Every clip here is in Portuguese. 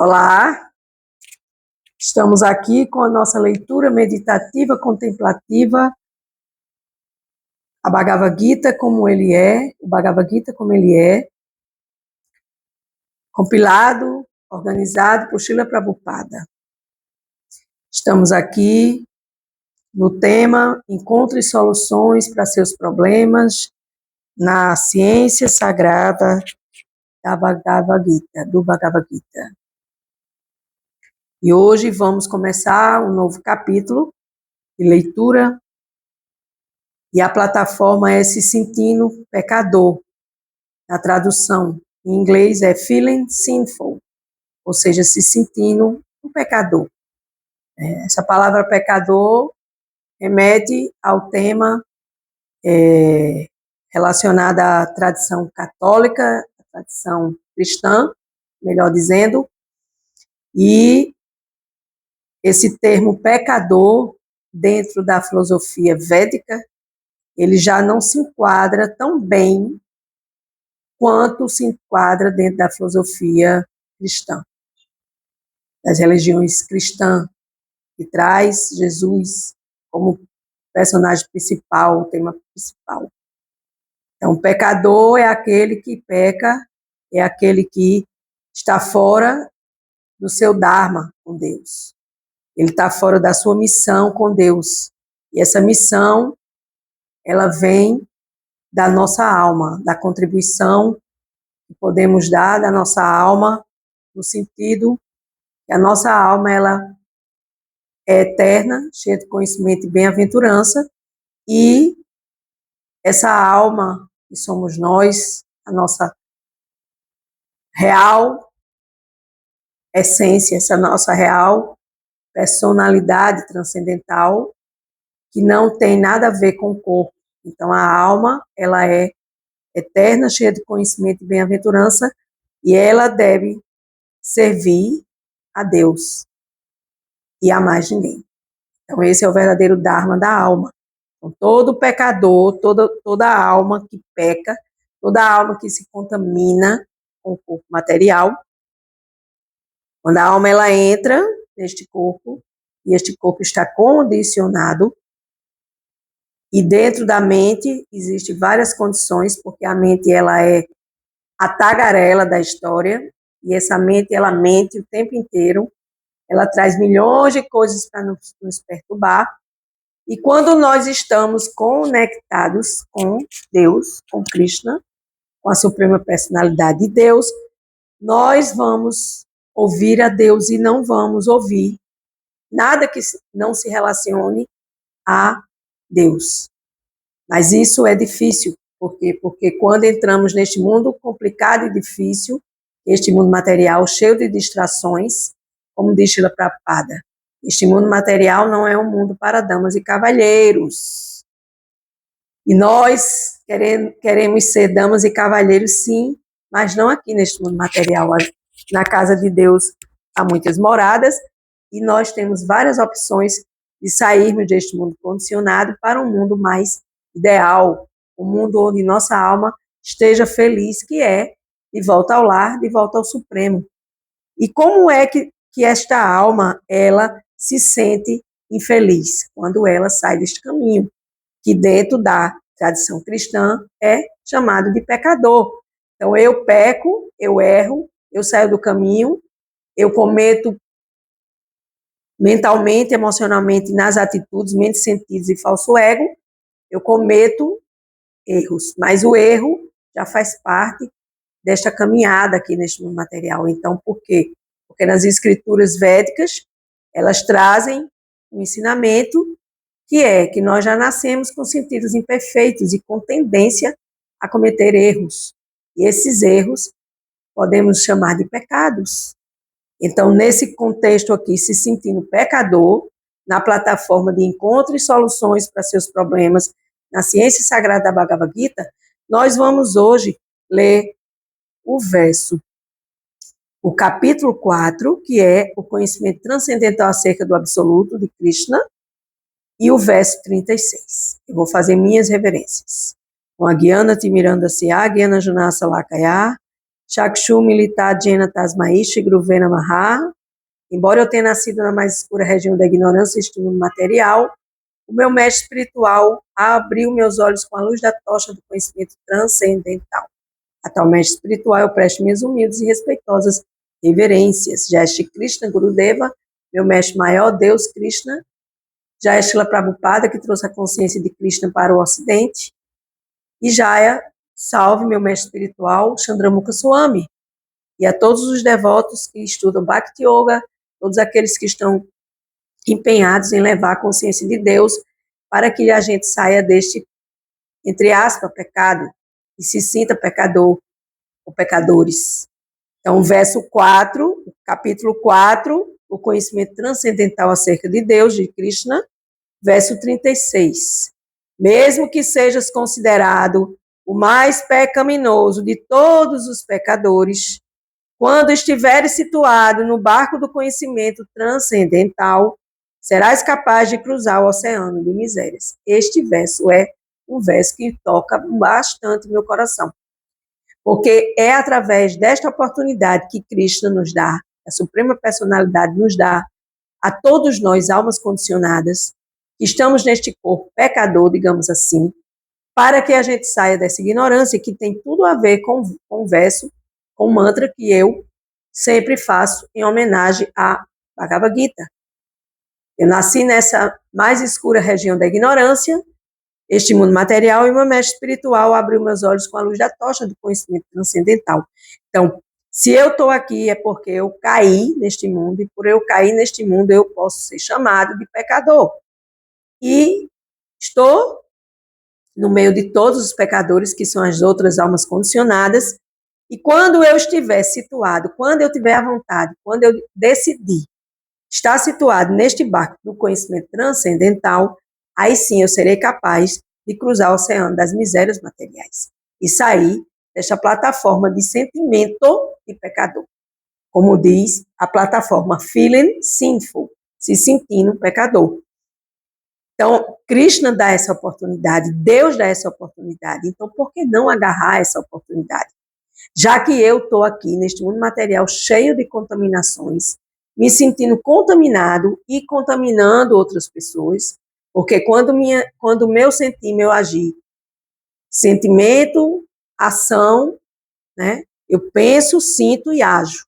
Olá, estamos aqui com a nossa leitura meditativa contemplativa, a Bhagavad Gita como ele é, o Bhagavad Gita como ele é, compilado, organizado por Srila Prabhupada. Estamos aqui no tema Encontre soluções para seus problemas na ciência sagrada da Bhagavad Gita, do Bhagavad Gita. E hoje vamos começar um novo capítulo de leitura, e a plataforma é Se Sentindo Pecador. A tradução em inglês é Feeling Sinful, ou seja, se sentindo um pecador. Essa palavra pecador remete ao tema relacionado à tradição católica, à tradição cristã, melhor dizendo, e esse termo pecador, dentro da filosofia védica, ele já não se enquadra tão bem quanto se enquadra dentro da filosofia cristã, das religiões cristãs, que traz Jesus como personagem principal, o tema principal. Então, o pecador é aquele que peca, é aquele que está fora do seu dharma com Deus. Ele está fora da sua missão com Deus. E essa missão, ela vem da nossa alma, da contribuição que podemos dar da nossa alma, no sentido que a nossa alma ela é eterna, cheia de conhecimento e bem-aventurança, e essa alma que somos nós, a nossa real essência, essa nossa real personalidade transcendental, que não tem nada a ver com o corpo. Então, a alma, ela é eterna, cheia de conhecimento e bem-aventurança, e ela deve servir a Deus e a mais ninguém. Então, esse é o verdadeiro dharma da alma. Então, todo pecador, toda alma que peca, toda alma que se contamina com o corpo material, quando a alma ela entra neste corpo, e este corpo está condicionado, e dentro da mente existem várias condições, porque a mente ela é a tagarela da história, e essa mente ela mente o tempo inteiro, ela traz milhões de coisas para nos perturbar, e quando nós estamos conectados com Deus, com Krishna, com a Suprema Personalidade de Deus, nós vamos ouvir a Deus e não vamos ouvir nada que não se relacione a Deus. Mas isso é difícil, porque quando entramos neste mundo complicado e difícil, este mundo material cheio de distrações, como diz Srila Prabhupada, este mundo material não é um mundo para damas e cavalheiros. E nós queremos ser damas e cavalheiros, sim, mas não aqui neste mundo material. Na casa de Deus há muitas moradas, e nós temos várias opções de sairmos deste mundo condicionado para um mundo mais ideal, um mundo onde nossa alma esteja feliz, que é de volta ao lar, de volta ao Supremo. E como é que esta alma, ela se sente infeliz? Quando ela sai deste caminho, que dentro da tradição cristã é chamado de pecador. Então, eu peco, eu erro, eu saio do caminho, eu cometo mentalmente, emocionalmente, nas atitudes, mente, sentidos e falso ego, eu cometo erros, mas o erro já faz parte desta caminhada aqui neste mundo material. Então, por quê? Porque nas escrituras védicas, elas trazem um ensinamento que é que nós já nascemos com sentidos imperfeitos e com tendência a cometer erros. E esses erros podemos chamar de pecados. Então, nesse contexto aqui, se sentindo pecador, na plataforma de encontro e soluções para seus problemas na ciência sagrada da Bhagavad Gita, nós vamos hoje ler o capítulo 4, que é o conhecimento transcendental acerca do absoluto de Krishna, e o verso 36. Eu vou fazer minhas reverências. Com a Gyana Timiranda Siá, Gyana Junasa Lakaya, Chakshu Milita Jena Tasmai Shigruvena Maha. Embora eu tenha nascido na mais escura região da ignorância e este mundo material, o meu mestre espiritual abriu meus olhos com a luz da tocha do conhecimento transcendental. A tal mestre espiritual eu presto minhas humildes e respeitosas reverências. Já este Krishna Gurudeva, meu mestre maior, Deus Krishna. Já é Srila Prabhupada, que trouxe a consciência de Krishna para o Ocidente. E Jaya, salve meu mestre espiritual, Chandramukha Swami. E a todos os devotos que estudam Bhakti Yoga, todos aqueles que estão empenhados em levar a consciência de Deus para que a gente saia deste, entre aspas, pecado e se sinta pecador ou pecadores. Então, verso 4, capítulo 4, o conhecimento transcendental acerca de Deus, de Krishna, verso 36. Mesmo que sejas considerado o mais pecaminoso de todos os pecadores, quando estiveres situado no barco do conhecimento transcendental, serás capaz de cruzar o oceano de misérias. Este verso é um verso que toca bastante meu coração, porque é através desta oportunidade que Krishna nos dá, a Suprema Personalidade nos dá, a todos nós, almas condicionadas, que estamos neste corpo pecador, digamos assim, para que a gente saia dessa ignorância, que tem tudo a ver com o verso, com o mantra que eu sempre faço em homenagem a Bhagavad Gita. Eu nasci nessa mais escura região da ignorância, este mundo material, e meu mestre espiritual abriu meus olhos com a luz da tocha do conhecimento transcendental. Então, se eu estou aqui é porque eu caí neste mundo, e por eu cair neste mundo eu posso ser chamado de pecador. E estou no meio de todos os pecadores, que são as outras almas condicionadas, e quando eu estiver situado, quando eu tiver a vontade, quando eu decidir estar situado neste barco do conhecimento transcendental, aí sim eu serei capaz de cruzar o oceano das misérias materiais e sair desta plataforma de sentimento de pecador. Como diz a plataforma Feeling Sinful, se sentindo pecador. Então, Krishna dá essa oportunidade, Deus dá essa oportunidade. Então, por que não agarrar essa oportunidade? Já que eu estou aqui neste mundo material cheio de contaminações, me sentindo contaminado e contaminando outras pessoas, porque quando o meu sentir, meu agir, sentimento, ação, né? Eu penso, sinto e ajo.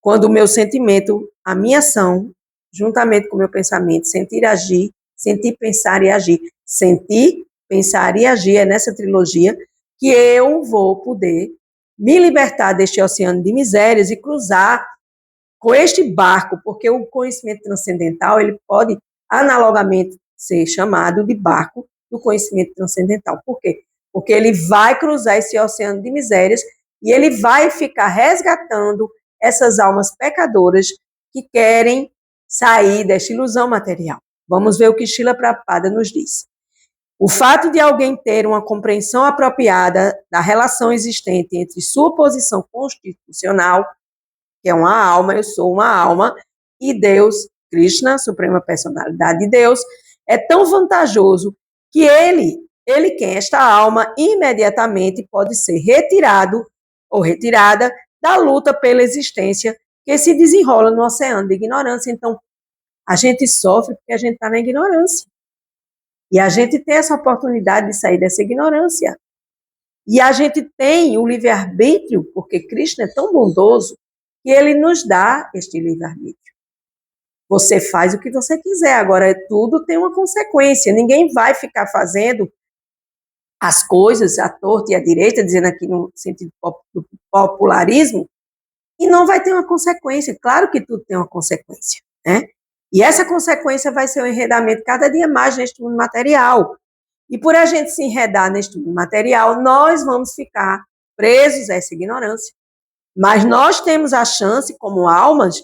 Quando o meu sentimento, a minha ação, juntamente com o meu pensamento, sentir, agir, sentir, pensar e agir. Sentir, pensar e agir é nessa trilogia que eu vou poder me libertar deste oceano de misérias e cruzar com este barco, porque o conhecimento transcendental, ele pode analogamente ser chamado de barco do conhecimento transcendental. Por quê? Porque ele vai cruzar esse oceano de misérias e ele vai ficar resgatando essas almas pecadoras que querem sair desta ilusão material. Vamos ver o que Srila Prabhupada nos diz. O fato de alguém ter uma compreensão apropriada da relação existente entre sua posição constitucional, que é uma alma, eu sou uma alma, e Deus, Krishna, Suprema Personalidade de Deus, é tão vantajoso que ele quem esta alma imediatamente pode ser retirado ou retirada da luta pela existência que se desenrola no oceano de ignorância. Então, a gente sofre porque a gente está na ignorância. E a gente tem essa oportunidade de sair dessa ignorância. E a gente tem o livre-arbítrio, porque Krishna é tão bondoso que ele nos dá este livre-arbítrio. Você faz o que você quiser, agora tudo tem uma consequência. Ninguém vai ficar fazendo as coisas à torta e à direita, dizendo aqui no sentido do popularismo, e não vai ter uma consequência. Claro que tudo tem uma consequência, né? E essa consequência vai ser o enredamento cada dia mais neste mundo material. E por a gente se enredar neste mundo material, nós vamos ficar presos a essa ignorância. Mas nós temos a chance, como almas,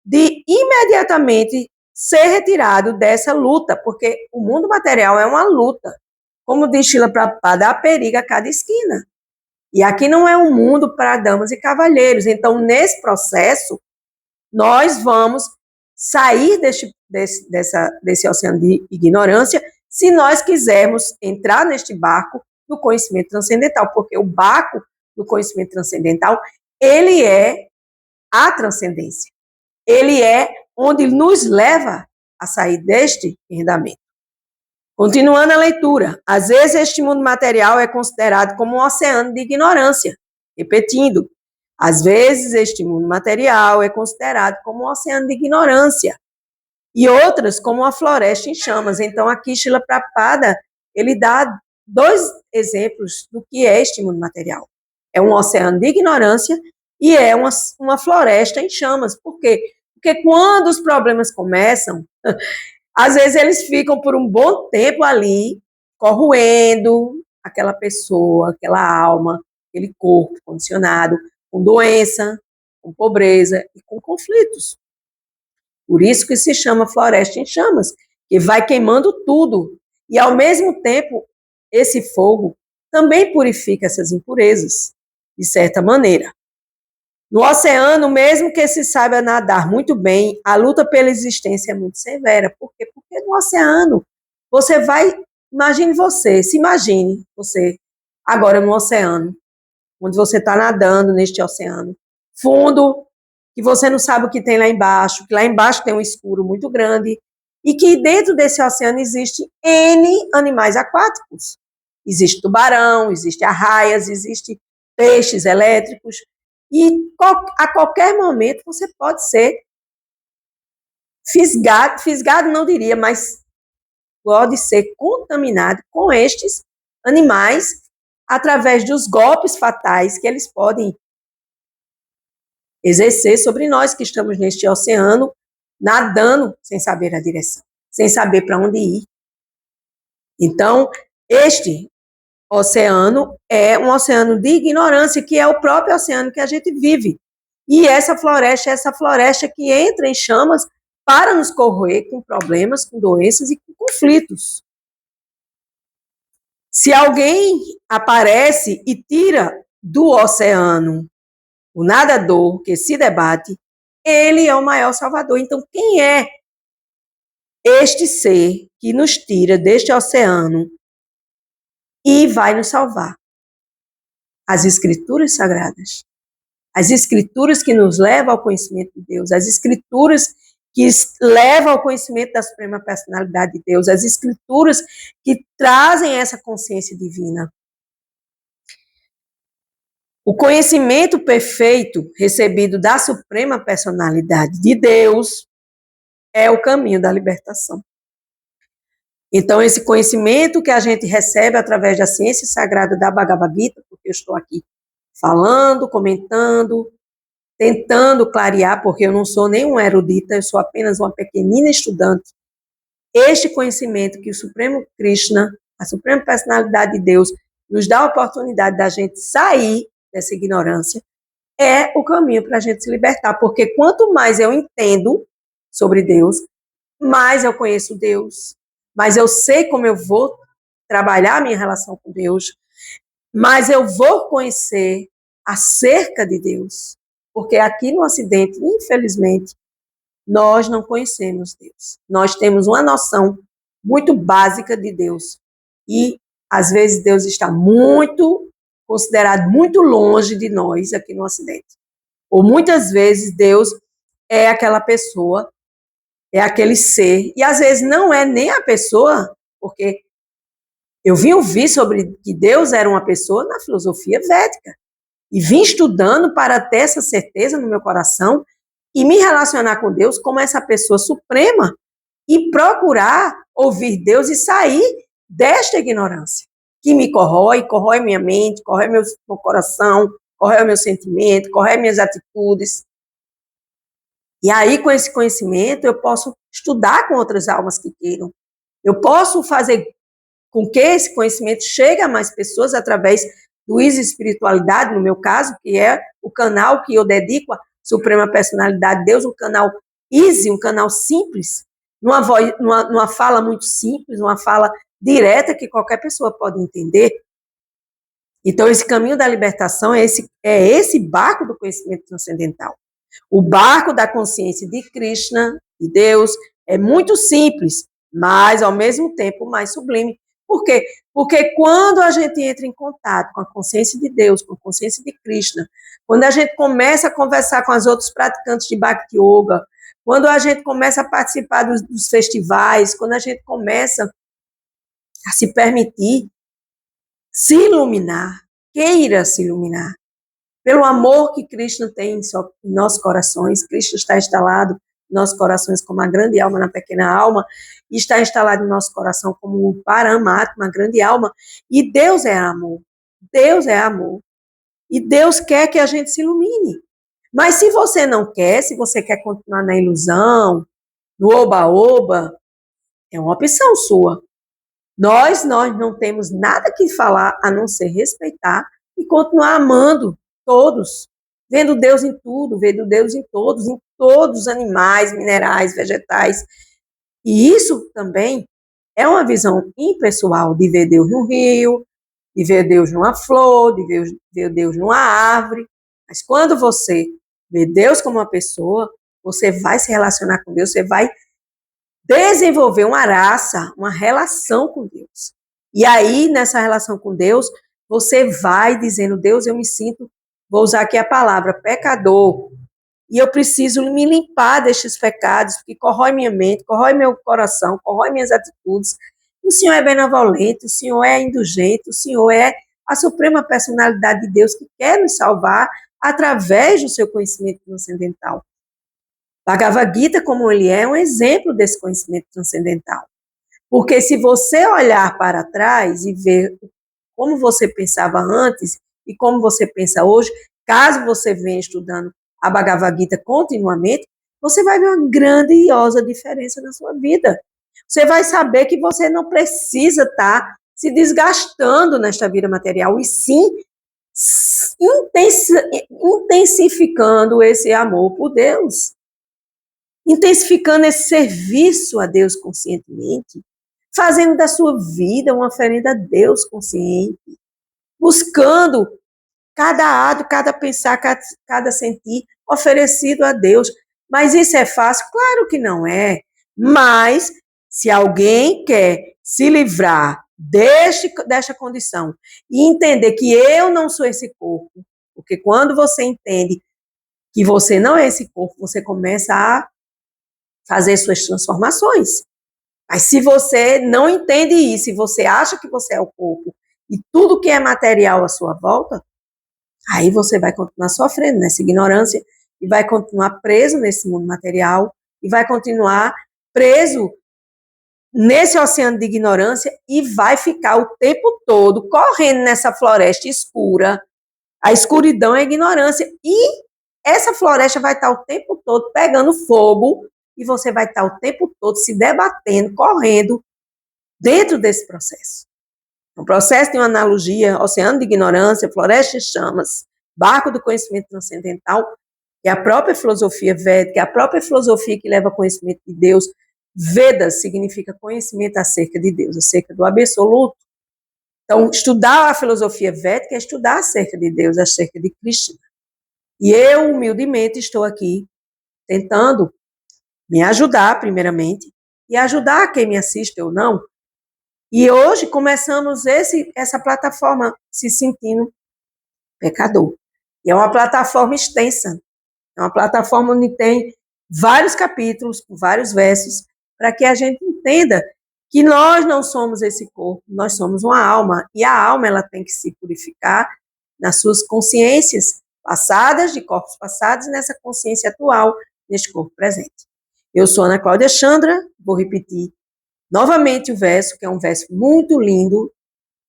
de imediatamente ser retirado dessa luta, porque o mundo material é uma luta. Como diz Srila Prabhupada, há perigo a cada esquina. E aqui não é um mundo para damas e cavalheiros. Então, nesse processo, nós vamos sair desse oceano de ignorância se nós quisermos entrar neste barco do conhecimento transcendental, porque o barco do conhecimento transcendental ele é a transcendência. Ele é onde nos leva a sair deste enredamento. Continuando a leitura, às vezes este mundo material é considerado como um oceano de ignorância. Repetindo, às vezes este mundo material é considerado como um oceano de ignorância e outras como uma floresta em chamas. Então aqui Srila Prabhupada, ele dá 2 exemplos do que é este mundo material. É um oceano de ignorância e é uma floresta em chamas. Por quê? Porque quando os problemas começam, às vezes eles ficam por um bom tempo ali, corroendo aquela pessoa, aquela alma, aquele corpo condicionado, com doença, com pobreza e com conflitos. Por isso que se chama floresta em chamas, que vai queimando tudo. E, ao mesmo tempo, esse fogo também purifica essas impurezas, de certa maneira. No oceano, mesmo que se saiba nadar muito bem, a luta pela existência é muito severa. Por quê? Porque no oceano, você vai... se imagine você agora no oceano, onde você está nadando neste oceano fundo, que você não sabe o que tem lá embaixo, que lá embaixo tem um escuro muito grande, e que dentro desse oceano existe N animais aquáticos. Existe tubarão, existe arraias, existe peixes elétricos, e a qualquer momento você pode ser fisgado não diria, mas pode ser contaminado com estes animais através dos golpes fatais que eles podem exercer sobre nós que estamos neste oceano, nadando sem saber a direção, sem saber para onde ir. Então, este oceano é um oceano de ignorância, que é o próprio oceano que a gente vive. E essa floresta é essa floresta que entra em chamas para nos corroer com problemas, com doenças e com conflitos. Se alguém aparece e tira do oceano o nadador que se debate, ele é o maior salvador. Então, quem é este ser que nos tira deste oceano e vai nos salvar? As Escrituras Sagradas. As Escrituras que nos levam ao conhecimento de Deus. As Escrituras que levam ao conhecimento da Suprema Personalidade de Deus. As Escrituras que trazem essa consciência divina. O conhecimento perfeito recebido da Suprema Personalidade de Deus é o caminho da libertação. Então, esse conhecimento que a gente recebe através da ciência sagrada da Bhagavad Gita, porque eu estou aqui falando, comentando, tentando clarear, porque eu não sou nenhuma erudita, eu sou apenas uma pequenina estudante. Este conhecimento que o Supremo Krishna, a Suprema Personalidade de Deus, nos dá a oportunidade da gente sair dessa ignorância, é o caminho para a gente se libertar, porque quanto mais eu entendo sobre Deus, mais eu conheço Deus, mais eu sei como eu vou trabalhar a minha relação com Deus, mais eu vou conhecer acerca de Deus, porque aqui no Ocidente, infelizmente, nós não conhecemos Deus. Nós temos uma noção muito básica de Deus e, às vezes, Deus está considerado muito longe de nós aqui no Ocidente. Ou muitas vezes Deus é aquela pessoa, é aquele ser, e às vezes não é nem a pessoa, porque eu vim ouvir sobre que Deus era uma pessoa na filosofia védica, e vim estudando para ter essa certeza no meu coração e me relacionar com Deus como essa pessoa suprema e procurar ouvir Deus e sair desta ignorância que me corrói minha mente, corrói meu coração, corrói meu sentimento, corrói minhas atitudes. E aí, com esse conhecimento, eu posso estudar com outras almas que queiram. Eu posso fazer com que esse conhecimento chegue a mais pessoas através do Easy Espiritualidade, no meu caso, que é o canal que eu dedico à Suprema Personalidade de Deus, um canal easy, um canal simples, numa fala muito simples, uma fala direta que qualquer pessoa pode entender. Então, esse caminho da libertação é esse barco do conhecimento transcendental. O barco da consciência de Krishna, de Deus, é muito simples, mas, ao mesmo tempo, mais sublime, Por quê? Porque quando a gente entra em contato com a consciência de Deus, com a consciência de Krishna, quando a gente começa a conversar com os outros praticantes de Bhakti Yoga, quando a gente começa a participar dos festivais, quando a gente começa a se permitir se iluminar, queira se iluminar, pelo amor que Krishna tem em nossos corações. Krishna está instalado em nossos corações como a grande alma na pequena alma, e está instalado em nosso coração como o Paramatma, a grande alma, e Deus é amor. Deus é amor. E Deus quer que a gente se ilumine. Mas se você não quer, se você quer continuar na ilusão, no oba-oba, é uma opção sua. Nós não temos nada que falar a não ser respeitar e continuar amando todos, vendo Deus em tudo, vendo Deus em todos os animais, minerais, vegetais. E isso também é uma visão impessoal de ver Deus no rio, de ver Deus numa flor, de ver Deus numa árvore. Mas quando você vê Deus como uma pessoa, você vai se relacionar com Deus, você vai desenvolver uma raça, uma relação com Deus. E aí, nessa relação com Deus, você vai dizendo, Deus, eu me sinto, vou usar aqui a palavra, pecador, e eu preciso me limpar destes pecados, porque corrói minha mente, corrói meu coração, corrói minhas atitudes. O Senhor é benevolente, o Senhor é indulgente, o Senhor é a suprema personalidade de Deus que quer nos salvar através do seu conhecimento transcendental. Bhagavad Gita, como ele é um exemplo desse conhecimento transcendental. Porque se você olhar para trás e ver como você pensava antes e como você pensa hoje, caso você venha estudando a Bhagavad Gita continuamente, você vai ver uma grandiosa diferença na sua vida. Você vai saber que você não precisa estar se desgastando nesta vida material, e sim intensificando esse amor por Deus, intensificando esse serviço a Deus conscientemente, fazendo da sua vida uma oferenda a Deus consciente, buscando cada ato, cada pensar, cada sentir oferecido a Deus. Mas isso é fácil? Claro que não é. Mas se alguém quer se livrar desta condição e entender que eu não sou esse corpo, porque quando você entende que você não é esse corpo, você começa a fazer suas transformações. Mas se você não entende isso, e você acha que você é o corpo e tudo que é material à sua volta, aí você vai continuar sofrendo nessa ignorância e vai continuar preso nesse mundo material e vai continuar preso nesse oceano de ignorância e vai ficar o tempo todo correndo nessa floresta escura. A escuridão é a ignorância e essa floresta vai estar o tempo todo pegando fogo e você vai estar o tempo todo se debatendo, correndo dentro desse processo. O processo tem uma analogia, oceano de ignorância, floresta de chamas, barco do conhecimento transcendental, que é a própria filosofia védica, a própria filosofia que leva conhecimento de Deus. Vedas significa conhecimento acerca de Deus, acerca do absoluto. Então, estudar a filosofia védica é estudar acerca de Deus, acerca de Krishna. E eu, humildemente, estou aqui tentando me ajudar, primeiramente, e ajudar quem me assiste ou não. E hoje começamos essa plataforma se sentindo pecador. E é uma plataforma extensa, é uma plataforma onde tem vários capítulos, com vários versos, para que a gente entenda que nós não somos esse corpo, nós somos uma alma, e a alma ela tem que se purificar nas suas consciências passadas, de corpos passados, e nessa consciência atual, neste corpo presente. Eu sou Ana Cláudia Chandra, vou repetir novamente o verso, que é um verso muito lindo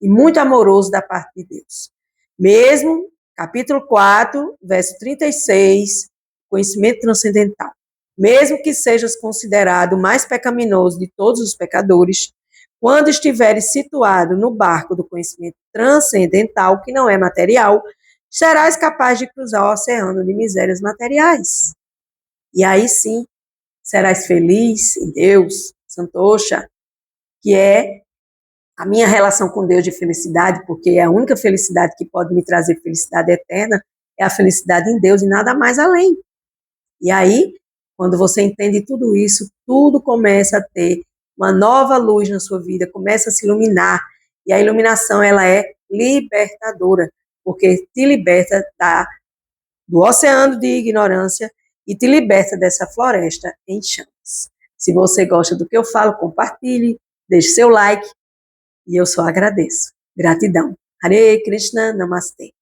e muito amoroso da parte de Deus. Mesmo, capítulo 4, verso 36, conhecimento transcendental. Mesmo que sejas considerado o mais pecaminoso de todos os pecadores, quando estiveres situado no barco do conhecimento transcendental, que não é material, serás capaz de cruzar o oceano de misérias materiais. E aí sim, serás feliz em Deus, Santosha, que é a minha relação com Deus de felicidade, porque a única felicidade que pode me trazer felicidade eterna é a felicidade em Deus e nada mais além. E aí, quando você entende tudo isso, tudo começa a ter uma nova luz na sua vida, começa a se iluminar. E a iluminação, ela é libertadora, porque te liberta do oceano de ignorância e te liberta dessa floresta em chamas. Se você gosta do que eu falo, compartilhe, deixe seu like e eu só agradeço. Gratidão. Hare Krishna, Namastê.